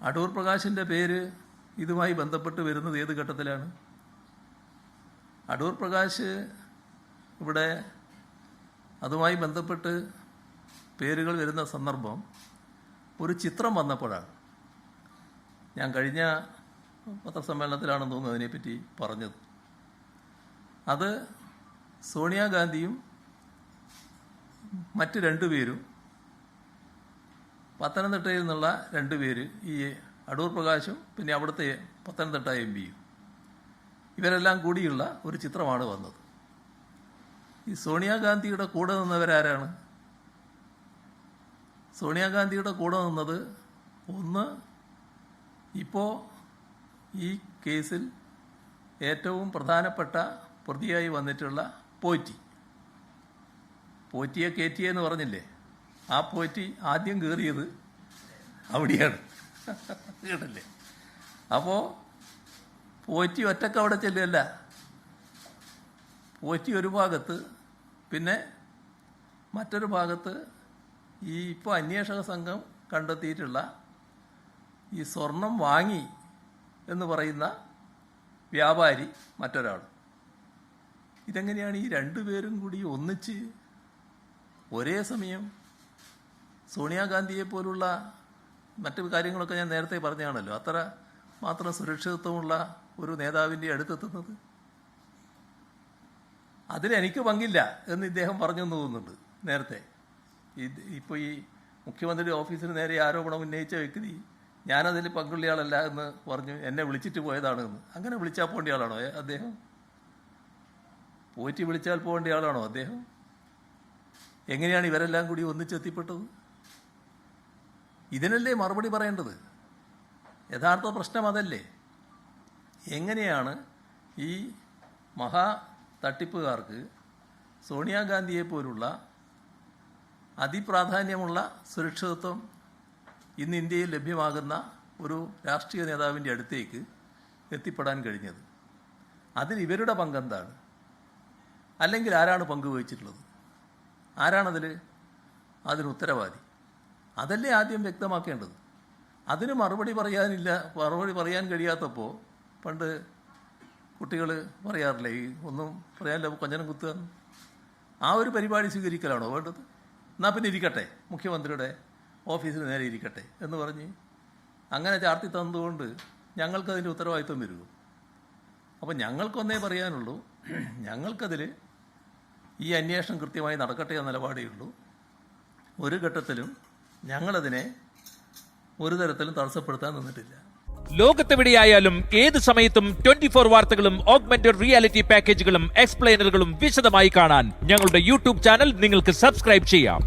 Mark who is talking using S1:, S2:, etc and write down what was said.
S1: അടൂർ പ്രകാശിൻ്റെ പേര് ഇതുമായി ബന്ധപ്പെട്ട് വരുന്നത് ഏത് ഘട്ടത്തിലാണ്? അടൂർ പ്രകാശ് ഇവിടെ അതുമായി ബന്ധപ്പെട്ട് പേരുകൾ വരുന്ന സന്ദർഭം ഒരു ചിത്രം വന്നപ്പോഴാണ്. ഞാൻ കഴിഞ്ഞ പത്രസമ്മേളനത്തിലാണെന്ന് തോന്നുന്നു അതിനെപ്പറ്റി പറഞ്ഞത്. അത് സോണിയാഗാന്ധിയും മറ്റ് രണ്ടുപേരും, പത്തനംതിട്ടയിൽ നിന്നുള്ള രണ്ടുപേര്, ഈ അടൂർ പ്രകാശും പിന്നെ അവിടുത്തെ പത്തനംതിട്ട MP-യും, ഇവരെല്ലാം കൂടിയുള്ള ഒരു ചിത്രമാണ് വന്നത്. ഈ സോണിയാഗാന്ധിയുടെ കൂടെ നിന്നവരാരാണ്? സോണിയാഗാന്ധിയുടെ കൂടെ നിന്നത് ഒന്ന്, ഇപ്പോൾ ഈ കേസിൽ ഏറ്റവും പ്രധാനപ്പെട്ട പ്രതിയായി വന്നിട്ടുള്ള പോറ്റിയെ കയറ്റിയെന്ന് പറഞ്ഞില്ലേ, ആ പോറ്റി ആദ്യം കയറിയത് അവിടെയാണ്, കേട്ടല്ലേ? അപ്പോൾ പോറ്റി ഒറ്റക്ക് അവിടെ ചെല്ലുകയല്ല, പോറ്റി ഒരു ഭാഗത്ത്, പിന്നെ മറ്റൊരു ഭാഗത്ത് ഈ ഇപ്പോൾ അന്വേഷക സംഘം കണ്ടെത്തിയിട്ടുള്ള ഈ സ്വർണം വാങ്ങി എന്ന് പറയുന്ന വ്യാപാരി മറ്റൊരാൾ. ഇതെങ്ങനെയാണ് ഈ രണ്ടുപേരും കൂടി ഒന്നിച്ച് ഒരേ സമയം സോണിയാഗാന്ധിയെ പോലുള്ള മറ്റു കാര്യങ്ങളൊക്കെ ഞാൻ നേരത്തെ പറഞ്ഞാണല്ലോ, അത്ര മാത്രം സുരക്ഷിതത്വമുള്ള ഒരു നേതാവിൻ്റെ അടുത്തെത്തുന്നത്? അതിലെനിക്ക് പങ്കില്ല എന്ന് ഇദ്ദേഹം പറഞ്ഞെന്ന് തോന്നുന്നുണ്ട് നേരത്തെ. ഇപ്പോൾ ഈ മുഖ്യമന്ത്രിയുടെ ഓഫീസിന് നേരെ ആരോപണം ഉന്നയിച്ച വ്യക്തി ഞാനതിൽ പങ്കുള്ള ആളല്ല എന്ന് പറഞ്ഞു, എന്നെ വിളിച്ചിട്ട് പോയതാണ് എന്ന്. അങ്ങനെ വിളിച്ചാൽ പോകേണ്ട ആളാണോ അദ്ദേഹം? പോറ്റി വിളിച്ചാൽ പോകേണ്ട ആളാണോ അദ്ദേഹം? എങ്ങനെയാണ് ഇവരെല്ലാം കൂടി ഒന്നിച്ചെത്തിപ്പെട്ടത്? ഇതിനല്ലേ മറുപടി പറയേണ്ടത്? യഥാർത്ഥ പ്രശ്നം അതല്ലേ? എങ്ങനെയാണ് ഈ മഹാ തട്ടിപ്പുകാർക്ക് സോണിയാഗാന്ധിയെ പോലുള്ള അതിപ്രാധാന്യമുള്ള സുരക്ഷിതത്വം ഇന്ന് ഇന്ത്യയിൽ ലഭ്യമാകുന്ന ഒരു രാഷ്ട്രീയ നേതാവിൻ്റെ അടുത്തേക്ക് എത്തിപ്പെടാൻ കഴിഞ്ഞത്? അതിൽ ഇവരുടെ പങ്കെന്താണ്? അല്ലെങ്കിൽ ആരാണ് പങ്കുവഹിച്ചിട്ടുള്ളത്? അതിന് ഉത്തരവാദി? അതല്ലേ ആദ്യം വ്യക്തമാക്കേണ്ടത്. അതിന് മറുപടി പറയാൻ കഴിയാത്തപ്പോൾ പണ്ട് കുട്ടികൾ പറയാറില്ലേ, ഈ ഒന്നും പറയാനില്ല കൊഞ്ഞനം കുത്തുക, ആ ഒരു പരിപാടി സ്വീകരിക്കലാണോ വേണ്ടത്? എന്നാൽ പിന്നെ ഇരിക്കട്ടെ, മുഖ്യമന്ത്രിയുടെ ഓഫീസിന് നേരെ ഇരിക്കട്ടെ എന്ന് പറഞ്ഞ് അങ്ങനെ ചാർത്തി തന്നതുകൊണ്ട് ഞങ്ങൾക്കതിൻ്റെ ഉത്തരവാദിത്വം വരുമോ? അപ്പം ഞങ്ങൾക്കൊന്നേ പറയാനുള്ളൂ, ഞങ്ങൾക്കതിൽ ഈ അന്വേഷണം കൃത്യമായി നടക്കട്ടെ എന്ന നിലപാടേ ഉള്ളൂ. ഒരു ഘട്ടത്തിലും ഞങ്ങളതിനെ ഒരു തരത്തിലും തടസ്സപ്പെടുത്താൻ നിന്നിട്ടില്ല.
S2: ലോകത്തെവിടെയായാലും ഏത് സമയത്തും 24 വാർത്തകളും ഓഗ്മെന്റഡ് റിയാലിറ്റി പാക്കേജുകളും എക്സ്പ്ലെയിനറുകളും വിശദമായി കാണാൻ ഞങ്ങളുടെ യൂട്യൂബ് ചാനൽ നിങ്ങൾക്ക് സബ്സ്ക്രൈബ് ചെയ്യാം.